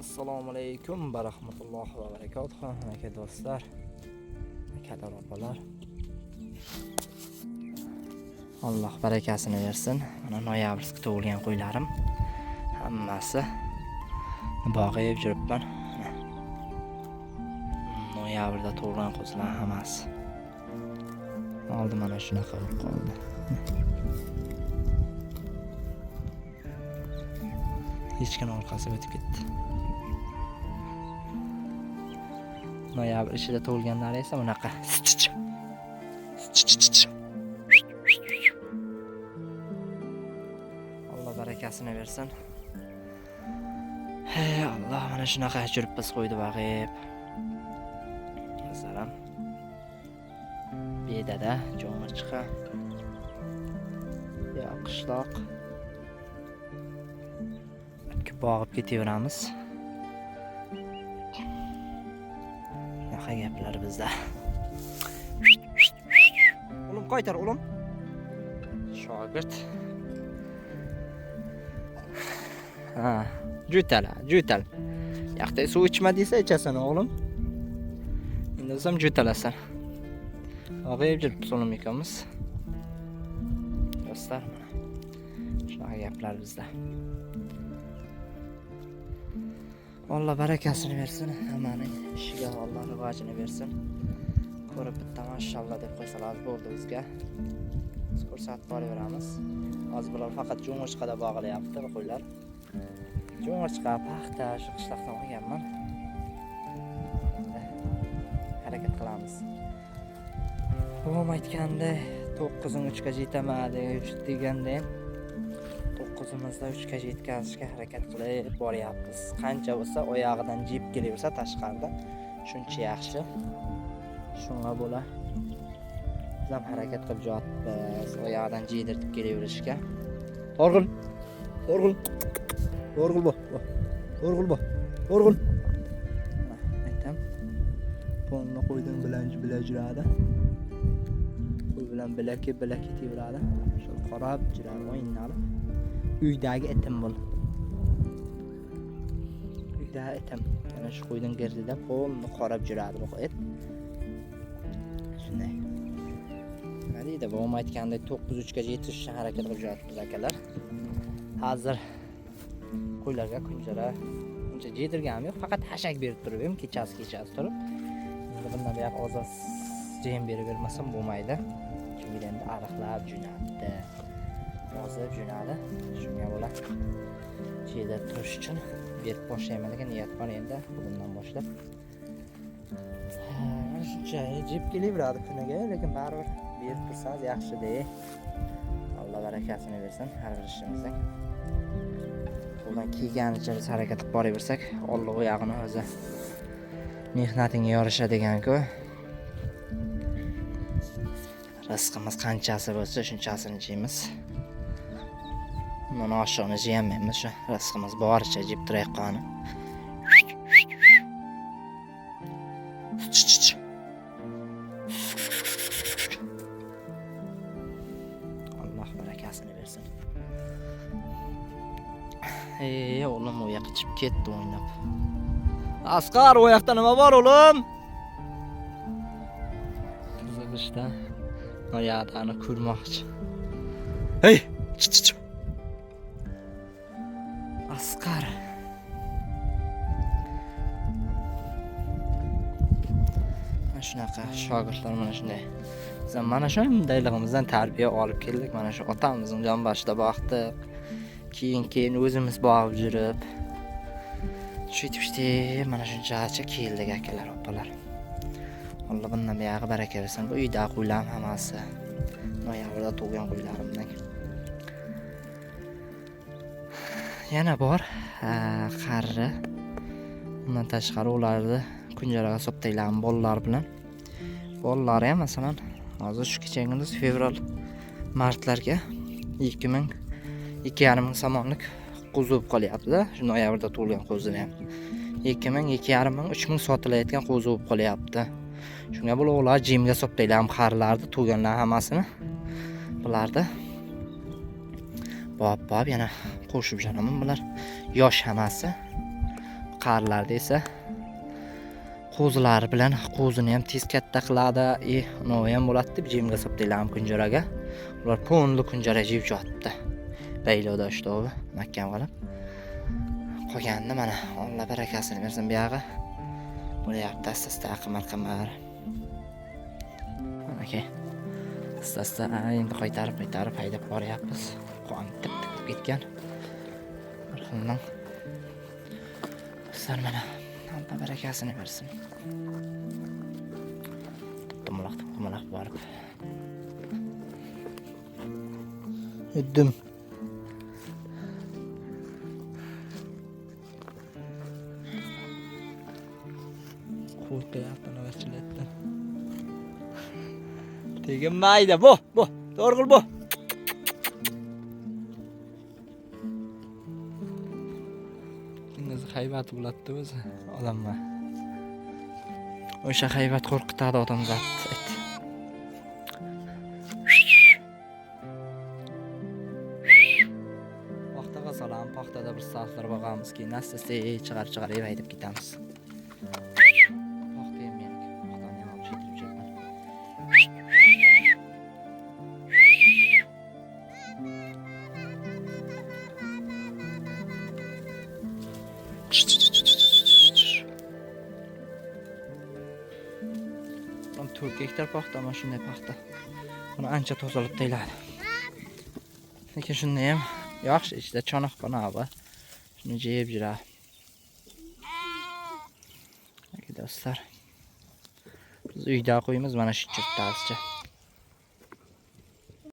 Assalomu alaykum va rahmatullohi va barakatuh. Aka do'stlar, akalar, opalar. Alloh barakasini bersin. Mana noyabrda tug'ilgan qo'ylarim hammasi bog'ga yeb yuribman. Noyabrda tug'ilgan qo'ylar hammasi. Oldi mana shunaqa bo'lib qoldi. Hechkin orqasiga o'tib ketdi. Noyabr ichida tug'ilganlari esa bunaqa. Alloh barakasini bersin. Hey Alloh, mana shunaqa yuribmiz qo'ydi bag'ib. Masalan, bedada jo'ng'irchiqa. Ya qishloq. Bog'ib ketaveramiz. Naqa gaplar bizda. O'lim qaytar, o'lim. Shogird. Jutal. Yoqda suv ichma desa ichasan, o'g'lim. Endi o'zim jutalasan. Og'ayib yuribmiz o'lim ikamiz. Do'stlar, mana shunaqa gaplar bizda. Alloh barakasini bersin, hammaning ishiga Alloh rivojini bersin. Ko'rib bitta mashallah deb qo'ysalar bo'ldi bizga. Biz ko'rsatib boraveramiz. Hozir bular faqat jo'ng'irchiqada bog'layapti bu qo'ylar. Jo'ng'irchiqa, paxta, shu qishloqdan olganman. Harakat qilamiz. Bobom aytgandek 9-ning 3gacha yetaman deganda 9'imizda 3gacha yetkazishga harakat qilib boryapmiz. Qancha bo'lsa oyog'idan jib kelaversa tashqarida shuncha yaxshi. Shunga bo'la biz ham harakat qilib jotibmiz, oyog'idan jiydirib kelaverishga. O'rg'il. Aytam. Ponni qo'ydim bilan yuradi. Qo'y bilan bilaki ketaveradi. Shu qarab yuradi o'yinlarni. Uydagi etim bul. Uydagi etim. Mana shu qo'ydan girdida qo'lni qarab yuradi bu et. Shunday. Qaraydi, bobom aytgandek 9-3gacha yetishga harakat qilib yuribmiz akalar. Hozir qo'ylarga kunjara uncha yedirganim yo'q, faqat hashak berib turibim, kechasi turib. Endi bundan buyoq ozoz jem berib bermasam bo'lmaydi. Chunki endi ariqlab jo'natdi. Hozir jo'nadi. Shunga bo'la chiyda turish uchun berib boshlayman degan niyat bor endi bugundan boshlab. Mana shuncha jeb kelaveradi kuniga, lekin baribir berib tursangiz yaxshi-da. Alloh barakasini bersin har bir ishimizda. Qo'ldan kelganicha biz harakat qilib boraversak, Alloh oyog'ini o'zi mehnatingga yarasha degan-ku. Rizqimiz qanchasi bo'lsa shunchasini yeymiz. Mana oshini yeyolmaymiz, shu rizqimiz boricha yeb turayotgani. Alloh barakasini bersin. O'g'lim u yoqqa chiqib ketdi o'ynab. Asqar, u yoqda nima bor o'g'lim? Qiziqishda noyadani ko'rmoqchi. Hey, Asqar. Mana shunaqa shogirdlar mana shunday. Biz ham mana shundayligimizdan tarbiya olib keldik. Mana shu otamizning yonboshida boqdik. Keyin o'zimiz bog'ib yurib, shuytib mana shunchacha keldik akalar, opalar. Alloh bundan buyog'i baraka bersin. Bu uyda qo'ylar hammasi noyabrda tug'ilgan qo'ylarimdan. Yana bor qarri. Undan tashqari ularni kunjaraga soptaylarmi bolalar bilan. Bolalari ham masalan hozir shu kechaginduz fevral martlarga 2,5 somonlik qo'zib qolyapti-da. Shu noyabrda tug'ilgan qo'zini ham 2,5 3,000 sotilayotgan qo'zi bo'lib qolyapti. Shunga bular jimga soptaylarmi xarlarni tug'ilganlar hammasini. Bularda bop yana qo'shib jonaman bular yosh hammasi. qarilarda esa qo'zilar bilan qo'zini ham tez katta qiladi, unovi ham bo'ladi deb jemga solibdilar kunjaraga. Ular po'nli kunjara jeb yotibdi. Bayloda ishtovi mahkam qilib. Qolganini mana Alloh barakasini bersin bu yog'i. Bo'layapti asta-asta qimar. Mana asta-asta endi qaytarib haydab boryapmiz. Qon tip-tip ketgan. Bir xildan dostlar mana Alloh barakasini bersin. Tumaloq borib. Ödüm. Qo'rqyapman avvalchilardan. Teginmaydi bu. To'g'ri bu. Bunisi haybat bo'ladi o'zi, odamma. O'sha haybat qo'rqitadi odamzodni. Salam, paxtada bir saatlar boqamiz, keyin asta-asta chiqar haydab ketamiz. Paxta ham meniki, paxtani ham olib chetirib jiraman. Buni 4 gektar paxta, mana shunday paxta. Buni ancha tozalab tayiladi. Lekin shunday ham yaxshi, ichida cho'naq qonab. Shuni jeyib jira. Dostlar. Biz uyda qo'yimiz mana shu chirtasicha.